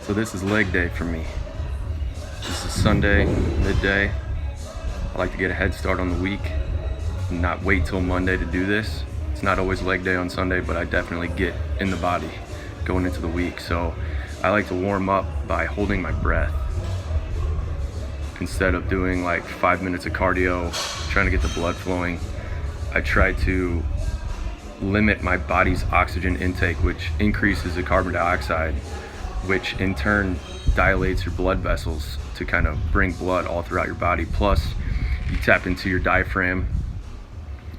So this is leg day for me. This is Sunday, midday. I like to get a head start on the week and not wait till Monday to do this. It's not always leg day on Sunday, but I definitely get in the body going into the week. So I like to warm up by holding my breath. Instead of doing like 5 minutes of cardio, trying to get the blood flowing, I try to limit my body's oxygen intake, which increases the carbon dioxide, which in turn dilates your blood vessels to kind of bring blood all throughout your body. Plus, you tap into your diaphragm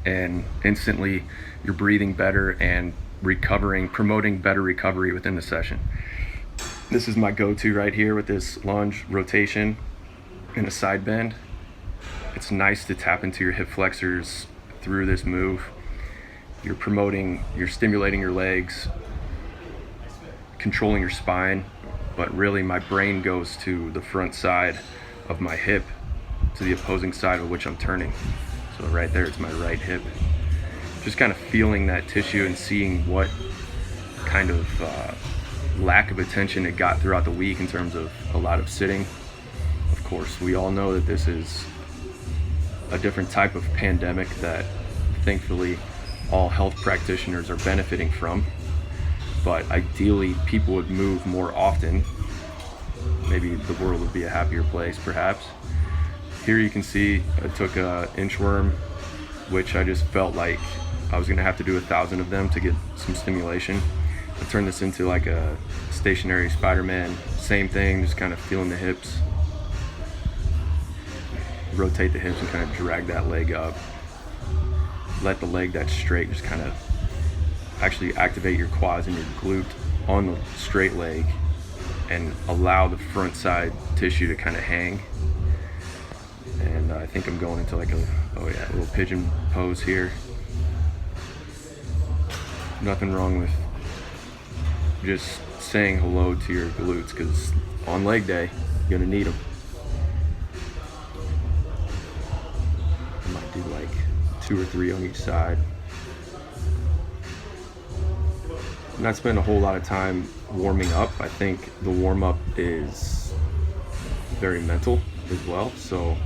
and instantly you're breathing better and recovering, promoting better recovery within the session. This is my go-to right here with this lunge rotation and a side bend. It's nice to tap into your hip flexors through this move. You're stimulating your legs, controlling your spine, but really my brain goes to the front side of my hip, to the opposing side of which I'm turning. So right there, it's my right hip. Just kind of feeling that tissue and seeing what kind of lack of attention it got throughout the week in terms of a lot of sitting. Of course, we all know that this is a different type of pandemic that thankfully all health practitioners are benefiting from. But ideally, people would move more often. Maybe the world would be a happier place, perhaps. Here you can see I took an inchworm, which I just felt like I was gonna have to do 1,000 of them to get some stimulation. I turned this into like a stationary Spider-Man. Same thing, just kind of feeling the hips. Rotate the hips and kind of drag that leg up. Let the leg that's straight just kind of actually activate your quads and your glute on the straight leg and allow the front side tissue to kind of hang. And I think I'm going into like a little pigeon pose here. Nothing wrong with just saying hello to your glutes, because on leg day, you're gonna need them. I might do like 2 or 3 on each side. Not spend a whole lot of time warming up. I think the warm up is very mental as well. So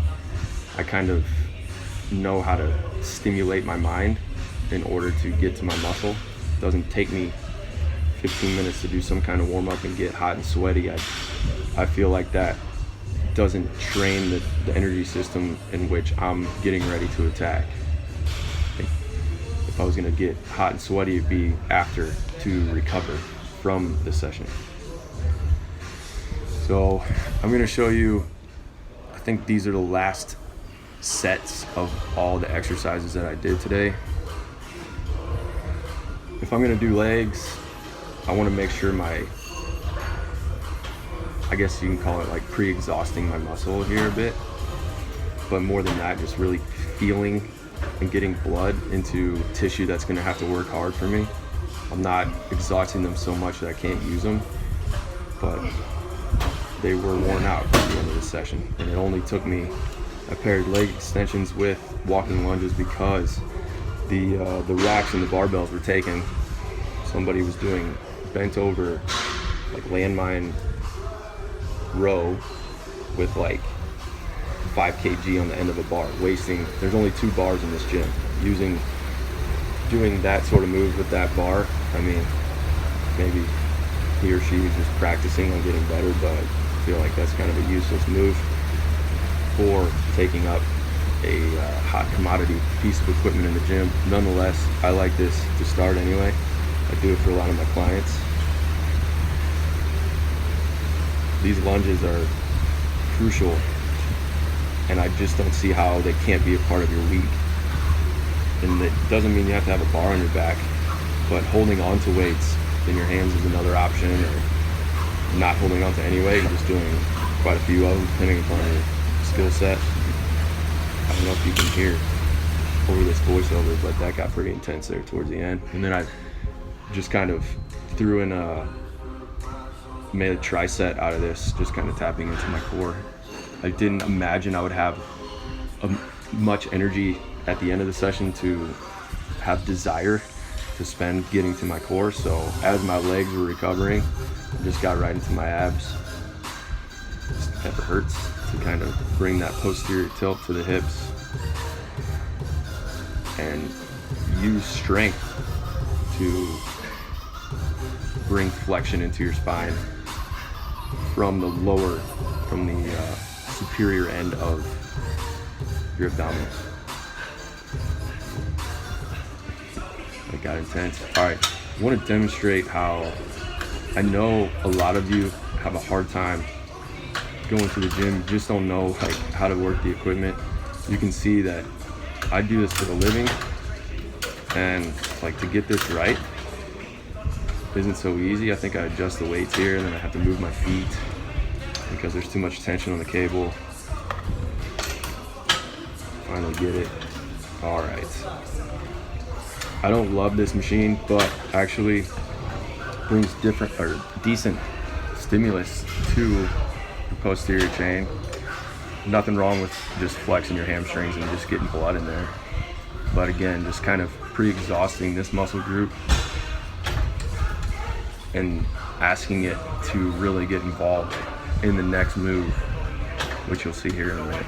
I kind of know how to stimulate my mind in order to get to my muscle. It doesn't take me 15 minutes to do some kind of warm up and get hot and sweaty. I feel like that doesn't train the energy system in which I'm getting ready to attack. If I was gonna get hot and sweaty, it'd be after, to recover from the session. So I'm gonna show you, I think these are the last sets of all the exercises that I did today. If I'm gonna do legs, I wanna make sure I guess you can call it like pre-exhausting my muscle here a bit, but more than that, just really feeling and getting blood into tissue that's gonna have to work hard for me. I'm not exhausting them so much that I can't use them, but they were worn out at the end of the session. And it only took me, I paired leg extensions with walking lunges because the racks and the barbells were taken. Somebody was doing bent over like landmine row with like 5 kg on the end of a bar, wasting, there's only 2 bars in this gym. Doing that sort of move with that bar, I mean, maybe he or she was just practicing on getting better, but I feel like that's kind of a useless move for taking up a hot commodity piece of equipment in the gym. Nonetheless, I like this to start anyway. I do it for a lot of my clients. These lunges are crucial, and I just don't see how they can't be a part of your week. And it doesn't mean you have to have a bar on your back, but holding on to weights in your hands is another option, or not holding on to any weight, just doing quite a few of them depending upon your skill set. I don't know if you can hear over this voiceover, but that got pretty intense there towards the end. And then I just kind of threw in made a tricep out of this, just kind of tapping into my core. I didn't imagine I would have much energy at the end of the session to have desire to spend getting to my core. So as my legs were recovering, just got right into my abs. It never hurts to kind of bring that posterior tilt to the hips and use strength to bring flexion into your spine from the superior end of your abdominals. That got intense. All right, I want to demonstrate how I know a lot of you have a hard time going to the gym. You just don't know like how to work the equipment. You can see that I do this for a living, and like to get this right isn't so easy. I think I adjust the weights here, and then I have to move my feet because there's too much tension on the cable. Finally get it. All right. I don't love this machine, but actually brings decent stimulus to the posterior chain. Nothing wrong with just flexing your hamstrings and just getting blood in there. But again, just kind of pre-exhausting this muscle group and asking it to really get involved in the next move, which you'll see here in a minute.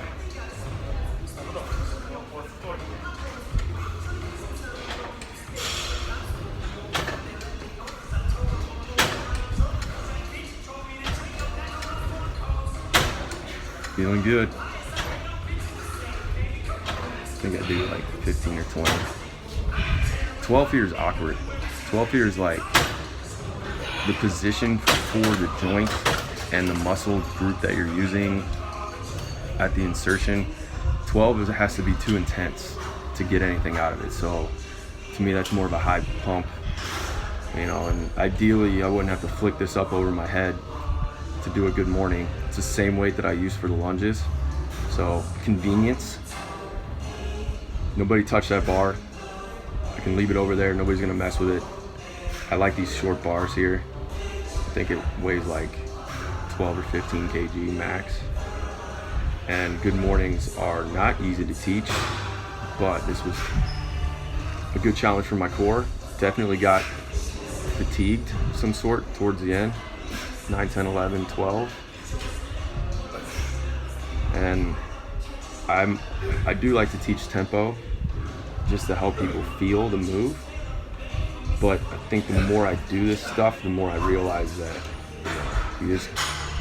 Feeling good. I think I do like 15 or 20. 12 here is awkward. 12 here is like the position for the joint and the muscle group that you're using at the insertion. 12 has to be too intense to get anything out of it. So to me, that's more of a high pump, you know, and ideally I wouldn't have to flick this up over my head to do a good morning. It's the same weight that I use for the lunges. So convenience. Nobody touch that bar. I can leave it over there. Nobody's gonna mess with it. I like these short bars here. I think it weighs like 12 or 15 kg max. And good mornings are not easy to teach, but this was a good challenge for my core. Definitely got fatigued of some sort towards the end. 9, 10, 11, 12. And I do like to teach tempo just to help people feel the move. But I think the more I do this stuff, the more I realize that, you just,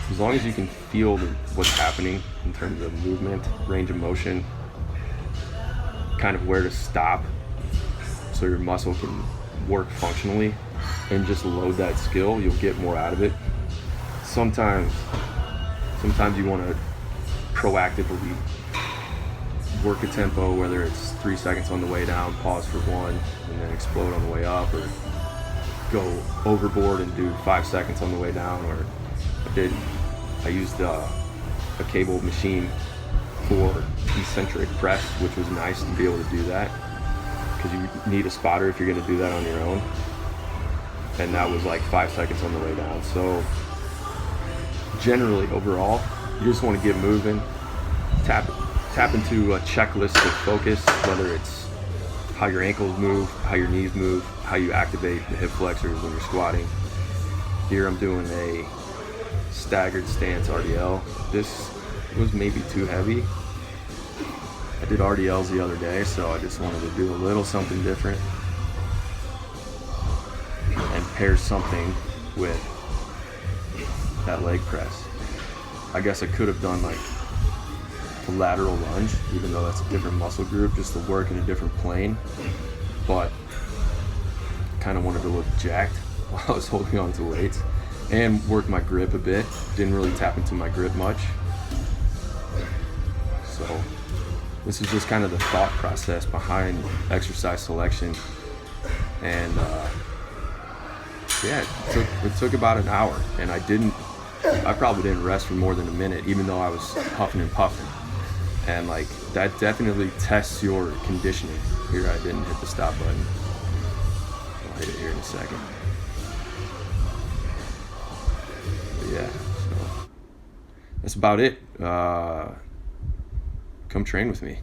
as long as you can feel what's happening in terms of movement, range of motion, kind of where to stop so your muscle can work functionally and just load that skill, you'll get more out of it. Sometimes you want to proactively work a tempo, whether it's 3 seconds on the way down, pause for 1, and then explode on the way up, or go overboard and do 5 seconds on the way down. Or I used a cable machine for eccentric press, which was nice to be able to do that, because you need a spotter if you're going to do that on your own. And that was like 5 seconds on the way down. So generally, overall, you just want to get moving, tap into a checklist of focus, whether it's how your ankles move, how your knees move, how you activate the hip flexors when you're squatting. Here I'm doing a Staggered Stance Rdl. This was maybe too heavy. I did RDLs the other day, so I just wanted to do a little something different and pair something with that leg press. I guess I could have done like a lateral lunge, even though that's a different muscle group, just to work in a different plane. But kind of wanted to look jacked while I was holding on to weights and work my grip a bit. Didn't really tap into my grip much. So this is just kind of the thought process behind exercise selection. And yeah, it took about an hour, and I probably didn't rest for more than a minute, even though I was huffing and puffing. And like, that definitely tests your conditioning. Here I didn't hit the stop button. I'll hit it here in a second. But yeah, so that's about it. Come train with me.